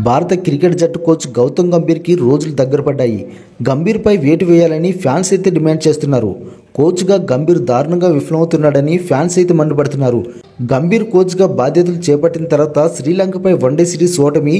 భారత క్రికెట్ జట్టు కోచ్ గౌతమ్ గంభీర్కి రోజులు దగ్గర పడ్డాయి. గంభీర్పై వేటు వేయాలని ఫ్యాన్స్ అయితే డిమాండ్ చేస్తున్నారు. కోచ్గా గంభీర్ దారుణంగా విఫలమవుతున్నాడని ఫ్యాన్స్ అయితే మండిపడుతున్నారు. గంభీర్ కోచ్గా బాధ్యతలు చేపట్టిన తర్వాత శ్రీలంకపై వన్డే సిరీస్ ఓటమి,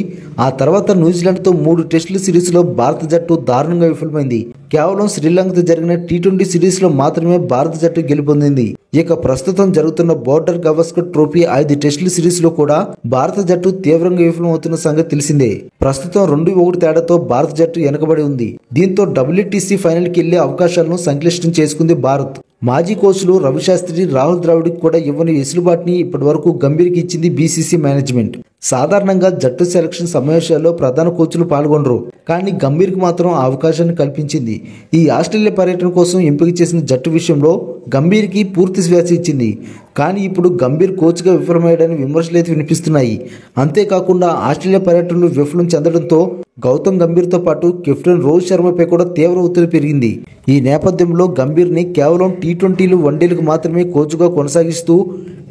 ఆ తర్వాత న్యూజిలాండ్తో 3 టెస్టుల సిరీస్లో భారత జట్టు దారుణంగా విఫలమైంది. కేవలం శ్రీలంకతో జరిగిన టీ20 సిరీస్లో మాత్రమే భారత జట్టు గెలుపొందింది. ఇక ప్రస్తుతం జరుగుతున్న బోర్డర్ గవాస్కర్ ట్రోఫీ 5 టెస్టుల సిరీస్లో కూడా భారత జట్టు తీవ్రంగా విఫలమవుతున్న సంగతి తెలిసిందే. ప్రస్తుతం 2-1 తేడాతో భారత జట్టు వెనుకబడి ఉంది. దీంతో WTC ఫైనల్కి వెళ్లే అవకాశాలను సంక్లిష్టం చేసుకుంది భారత్. మాజీ కోచ్లు రవిశాస్త్రి, రాహుల్ ద్రావిడ్కి కూడా ఇవ్వని వెసులుబాటుని ఇప్పటివరకు గంభీర్కి ఇచ్చింది BCCI మేనేజ్మెంట్. సాధారణంగా జట్టు సెలక్షన్ సమావేశాల్లో ప్రధాన కోచ్లు పాల్గొనరు, కానీ గంభీర్కి మాత్రం ఆ అవకాశాన్ని కల్పించింది. ఈ ఆస్ట్రేలియా పర్యటన కోసం ఎంపిక చేసిన జట్టు విషయంలో గంభీర్కి పూర్తి స్వేచ్ఛ ఇచ్చింది. కానీ ఇప్పుడు గంభీర్ కోచ్గా విఫలమయ్యాడని విమర్శలు అయితే వినిపిస్తున్నాయి. అంతేకాకుండా ఆస్ట్రేలియా పర్యటనలో విఫలం చెందడంతో గౌతమ్ గంభీర్తో పాటు కెప్టెన్ రోహిత్ శర్మపై కూడా తీవ్ర ఒత్తిడి పెరిగింది. ఈ నేపథ్యంలో గంభీర్ని కేవలం టీ20లు, వన్డేలకు మాత్రమే కోచ్గా కొనసాగిస్తూ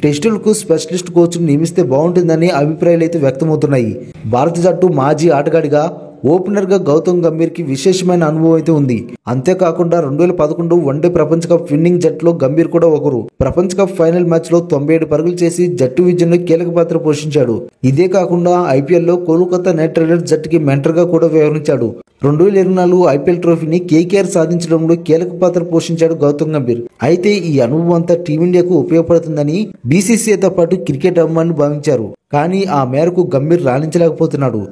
టెస్టులకు స్పెషలిస్ట్ కోచ్ను నియమిస్తే బాగుంటుందని అభిప్రాయాలు అయితే వ్యక్తమవుతున్నాయి. భారత జట్టు మాజీ ఆటగాడిగా ఓపెనర్గా గౌతమ్ గంభీర్కి విశేషమైన అనుభవం అయితే ఉంది. అంతేకాకుండా 2011 వన్డే ప్రపంచ కప్ విన్నింగ్ జట్టులో గంభీర్ కూడా ఒకరు. ప్రపంచ కప్ ఫైనల్ మ్యాచ్లో 97 పరుగులు చేసి జట్టు విజయంలో కీలక పాత్ర పోషించాడు. ఇదే కాకుండా IPLలో కోల్కతా నైట్ రైడర్స్ జట్టుకి మెంటర్గా కూడా వ్యవహరించాడు. 2024 IPL ట్రోఫీని KKR సాధించడంలో కీలక పాత్ర పోషించాడు గౌతమ్ గంభీర్. అయితే ఈ అనుభవం అంతా టీమిండియాకు ఉపయోగపడుతుందని BCCIతో పాటు క్రికెట్ అభిమానులు భావించారు. కానీ ఆ మేరకు గంభీర్ రాణించలేకపోతున్నాడు.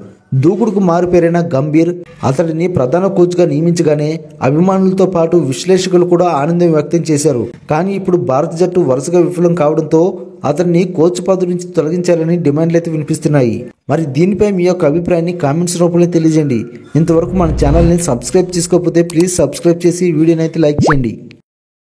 దూకుడుకు మారుపేరైన గంభీర్ అతడిని ప్రధాన కోచ్గా నియమించగానే అభిమానులతో పాటు విశ్లేషకులు కూడా ఆనందం వ్యక్తం చేశారు. కానీ ఇప్పుడు భారత జట్టు వరుసగా విఫలం కావడంతో అతన్ని కోచ్ పదవి నుంచి తొలగించాలని డిమాండ్లు అయితే వినిపిస్తున్నాయి. మరి దీనిపై మీ యొక్క అభిప్రాయాన్ని కామెంట్స్ రూపంలో తెలియజేయండి. ఇంతవరకు మన ఛానల్ని సబ్స్క్రైబ్ చేసుకోకపోతే ప్లీజ్ సబ్స్క్రైబ్ చేసి వీడియోని అయితే లైక్ చేయండి.